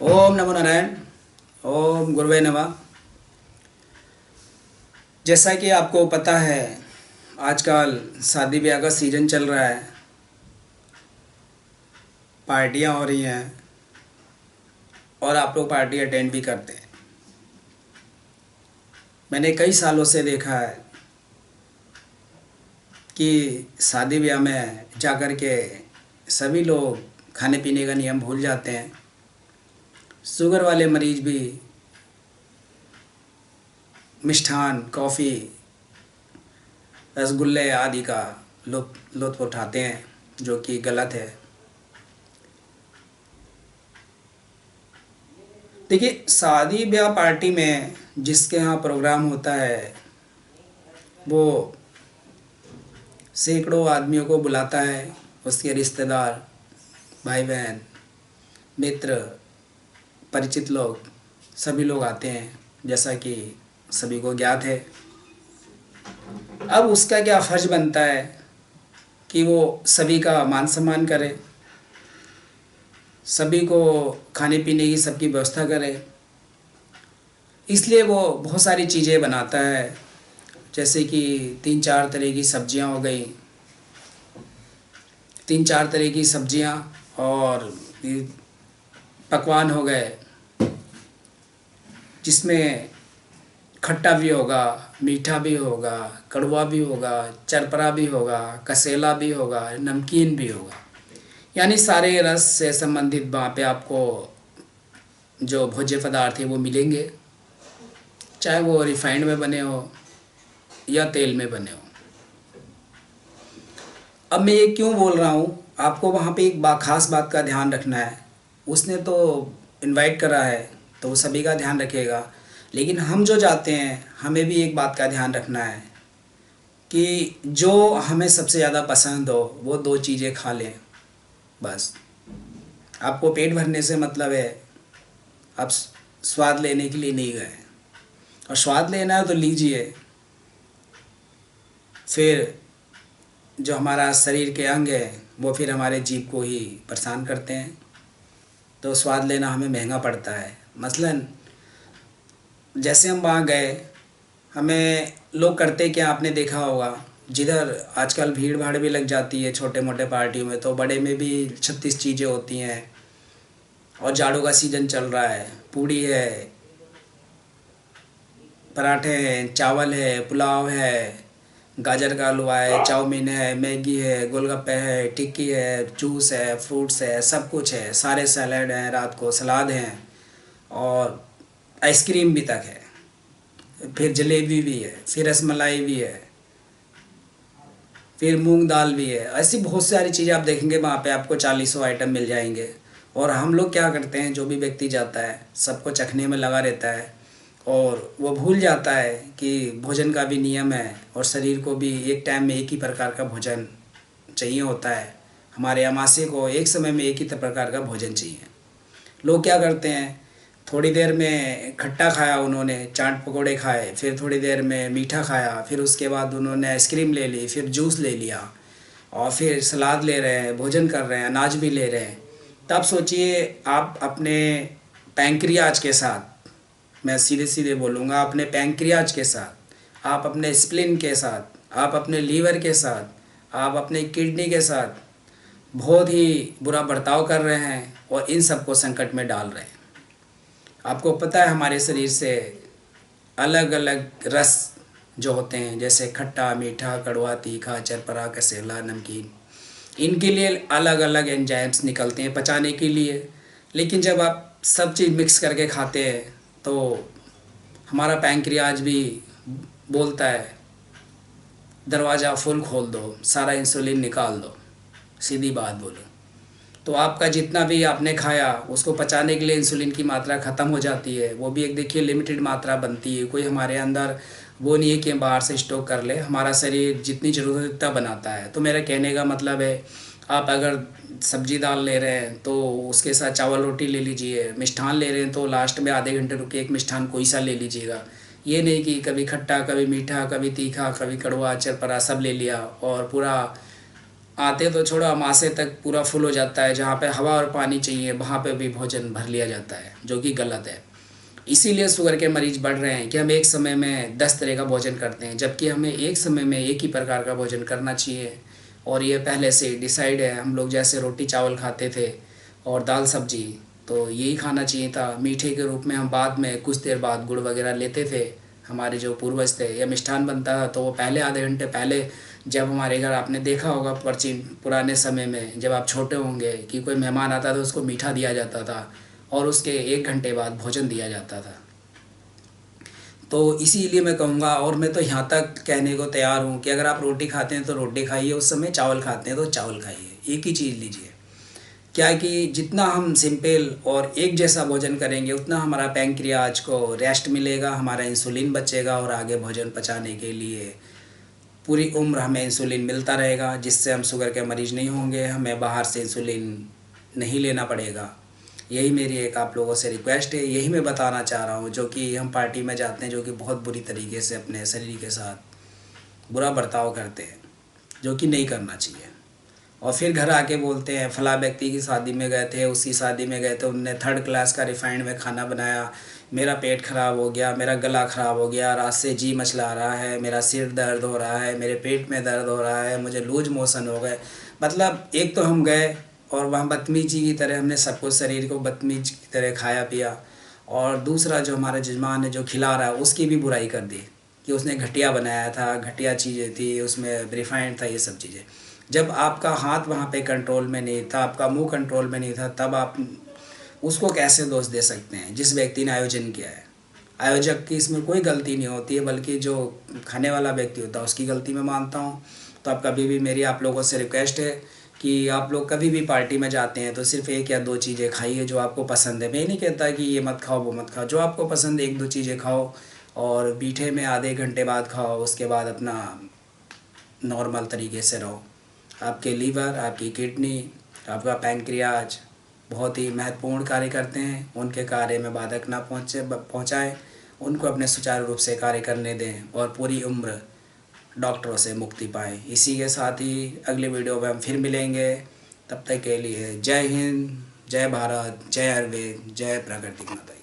ओम नमो नारायण। ओम गुरुवे नमः। जैसा कि आपको पता है, आजकल शादी ब्याह का सीज़न चल रहा है, पार्टियां हो रही हैं और आप लोग पार्टी अटेंड भी करते हैं। मैंने कई सालों से देखा है कि शादी ब्याह में जाकर के सभी लोग खाने पीने का नियम भूल जाते हैं। शुगर वाले मरीज भी मिष्ठान, कॉफ़ी, रसगुल्ले आदि का लुत्फ़ उठाते हैं, जो कि गलत है। देखिए, शादी ब्याह पार्टी में जिसके यहाँ प्रोग्राम होता है वो सैकड़ों आदमियों को बुलाता है। उसके रिश्तेदार, भाई बहन, मित्र, परिचित लोग, सभी लोग आते हैं, जैसा कि सभी को ज्ञात है। अब उसका क्या फ़र्ज बनता है कि वो सभी का मान सम्मान करे, सभी को खाने पीने की सबकी व्यवस्था करे। इसलिए वो बहुत सारी चीज़ें बनाता है, जैसे कि 3-4 तरह की सब्जियां हो गई, 3-4 तरह की सब्जियां और पकवान हो गए, जिसमें खट्टा भी होगा, मीठा भी होगा, कड़वा भी होगा, चरपरा भी होगा, कसेला भी होगा, नमकीन भी होगा। यानी सारे रस से संबंधित वहाँ पे आपको जो भोज्य पदार्थ है वो मिलेंगे, चाहे वो रिफाइंड में बने हो या तेल में बने हो। अब मैं ये क्यों बोल रहा हूँ, आपको वहाँ पे एक ख़ास बात का ध्यान रखना है। उसने तो इनवाइट करा है तो वो सभी का ध्यान रखेगा, लेकिन हम जो जाते हैं हमें भी एक बात का ध्यान रखना है कि जो हमें सबसे ज़्यादा पसंद हो वो 2 चीज़ें खा लें बस। आपको पेट भरने से मतलब है, आप स्वाद लेने के लिए नहीं गए, और स्वाद लेना है तो लीजिए। फिर जो हमारा शरीर के अंग है वो फिर हमारे जीभ को ही परेशान करते हैं, तो स्वाद लेना हमें महंगा पड़ता है। मसलन जैसे हम वहाँ गए, हमें लोग करते क्या आपने देखा होगा, जिधर आजकल भीड़ भाड़ भी लग जाती है छोटे मोटे पार्टियों में, तो बड़े में भी 36 चीज़ें होती हैं। और जाड़ों का सीज़न चल रहा है, पूड़ी है, पराठे हैं, चावल है, पुलाव है, गाजर का हलवा है, चाउमीन है, मैगी है, गोलगप्पे है, टिक्की है, जूस है, फ्रूट्स है, सब कुछ है, सारे सैलड हैं, रात को सलाद हैं और आइसक्रीम भी तक है, फिर जलेबी भी है, फिर रसमलाई भी है, फिर मूंग दाल भी है। ऐसी बहुत सारी चीज़ें आप देखेंगे वहाँ पे आपको 40 आइटम मिल जाएंगे। और हम लोग क्या करते हैं, जो भी व्यक्ति जाता है सबको चखने में लगा रहता है और वो भूल जाता है कि भोजन का भी नियम है और शरीर को भी एक टाइम में एक ही प्रकार का भोजन चाहिए होता है। हमारे अमाशय को एक समय में एक ही प्रकार का भोजन चाहिए। लोग क्या करते हैं, थोड़ी देर में खट्टा खाया, उन्होंने चाट पकोड़े खाए, फिर थोड़ी देर में मीठा खाया, फिर उसके बाद उन्होंने आइसक्रीम ले ली, फिर जूस ले लिया और फिर सलाद ले रहे हैं, भोजन कर रहे हैं, अनाज भी ले रहे हैं। तब सोचिए, आप अपने पैंक्रियाज के साथ, मैं सीधे सीधे बोलूँगा, अपने पैंक्रियाज के साथ, आप अपने स्प्लिन के साथ, आप अपने लीवर के साथ, आप अपने किडनी के साथ बहुत ही बुरा बर्ताव कर रहे हैं और इन सबको संकट में डाल रहे हैं। आपको पता है हमारे शरीर से अलग अलग रस जो होते हैं, जैसे खट्टा, मीठा, कड़वा, तीखा, चरपरा, कसेला, नमकीन, इनके लिए अलग अलग एंजाइम्स निकलते हैं पचाने के लिए। लेकिन जब आप सब चीज़ मिक्स करके खाते हैं तो हमारा पैंक्रियाज भी बोलता है, दरवाज़ा फुल खोल दो, सारा इंसुलिन निकाल दो, सीधी बात बोलो। तो आपका जितना भी आपने खाया उसको पचाने के लिए इंसुलिन की मात्रा ख़त्म हो जाती है। वो भी एक देखिए लिमिटेड मात्रा बनती है, कोई हमारे अंदर वो नहीं है कि हम बाहर से स्टॉक कर ले। हमारा शरीर जितनी ज़रूरत है उतना बनाता है। तो मेरा कहने का मतलब है, आप अगर सब्जी दाल ले रहे हैं तो उसके साथ चावल रोटी ले लीजिए, मिष्ठान ले रहे हैं तो लास्ट में आधे घंटे रुक के एक मिष्ठान कोई सा ले लीजिएगा। ये नहीं कि कभी खट्टा, कभी मीठा, कभी तीखा, कभी कड़वा, चरपरा सब ले लिया और पूरा आते तो छोड़ो, अमाशय तक पूरा फुल हो जाता है। जहाँ पे हवा और पानी चाहिए वहाँ पे भी भोजन भर लिया जाता है, जो कि गलत है। इसीलिए शुगर के मरीज बढ़ रहे हैं कि हम एक समय में 10 तरह का भोजन करते हैं, जबकि हमें एक समय में एक ही प्रकार का भोजन करना चाहिए। और ये पहले से डिसाइड है। हम लोग जैसे रोटी चावल खाते थे और दाल सब्जी, तो यही खाना चाहिए था। मीठे के रूप में हम बाद में कुछ देर बाद गुड़ वगैरह लेते थे। हमारे जो पूर्वज थे, या मिष्ठान बनता था तो वो पहले आधे घंटे पहले, जब हमारे घर आपने देखा होगा प्राचीन पुराने समय में, जब आप छोटे होंगे कि कोई मेहमान आता था उसको मीठा दिया जाता था और उसके 1 घंटे बाद भोजन दिया जाता था। तो इसीलिए मैं कहूँगा, और मैं तो यहाँ तक कहने को तैयार हूँ कि अगर आप रोटी खाते हैं तो रोटी खाइए, उस समय चावल खाते हैं तो चावल खाइए, एक ही चीज़ लीजिए। क्या है कि जितना हम सिंपल और एक जैसा भोजन करेंगे उतना हमारा पैंक्रियाज को रेस्ट मिलेगा, हमारा इंसुलिन बचेगा और आगे भोजन पचाने के लिए पूरी उम्र हमें इंसुलिन मिलता रहेगा, जिससे हम शुगर के मरीज़ नहीं होंगे, हमें बाहर से इंसुलिन नहीं लेना पड़ेगा। यही मेरी एक आप लोगों से रिक्वेस्ट है, यही मैं बताना चाह रहा हूँ। जो कि हम पार्टी में जाते हैं, जो कि बहुत बुरी तरीके से अपने शरीर के साथ बुरा बर्ताव करते हैं, जो कि नहीं करना चाहिए। और फिर घर आके बोलते हैं फला व्यक्ति की शादी में गए थे, उसी शादी में गए थे, उनने 3rd क्लास का रिफाइंड में खाना बनाया, मेरा पेट ख़राब हो गया, मेरा गला ख़राब हो गया, रात से जी मचला रहा है, मेरा सिर दर्द हो रहा है, मेरे पेट में दर्द हो रहा है, मुझे लूज मोशन हो गए। मतलब एक तो हम गए और वहाँ बदतमीजी की तरह हमने सब कुछ शरीर को बदतमीज की तरह खाया पिया, और दूसरा जो हमारा जजमान है जो खिला रहा है उसकी भी बुराई कर दी कि उसने घटिया बनाया था, घटिया चीज़ें थी उसमें, रिफाइंड था, ये सब चीज़ें। जब आपका हाथ वहाँ पे कंट्रोल में नहीं था, आपका मुंह कंट्रोल में नहीं था, तब आप उसको कैसे दोष दे सकते हैं जिस व्यक्ति ने आयोजन किया है। आयोजक की इसमें कोई गलती नहीं होती है, बल्कि जो खाने वाला व्यक्ति होता है उसकी गलती मैं मानता हूँ। तो आप कभी भी, मेरी आप लोगों से रिक्वेस्ट है कि आप लोग कभी भी पार्टी में जाते हैं तो सिर्फ 1 या 2 चीज़ें खाइए जो आपको पसंद है। मैं नहीं कहता कि ये मत खाओ वो मत खाओ, जो आपको पसंद है 1-2 चीज़ें खाओ, और मीठे में आधे घंटे बाद खाओ, उसके बाद अपना नॉर्मल तरीके से रहो। आपके लीवर, आपकी किडनी, आपका पैंक्रियाज बहुत ही महत्वपूर्ण कार्य करते हैं, उनके कार्य में बाधक ना पहुँचाएँ, उनको अपने सुचारू रूप से कार्य करने दें और पूरी उम्र डॉक्टरों से मुक्ति पाएँ। इसी के साथ ही अगले वीडियो में हम फिर मिलेंगे। तब तक के लिए जय हिंद, जय भारत, जय आयुर्वेद, जय प्राकृतिक माता।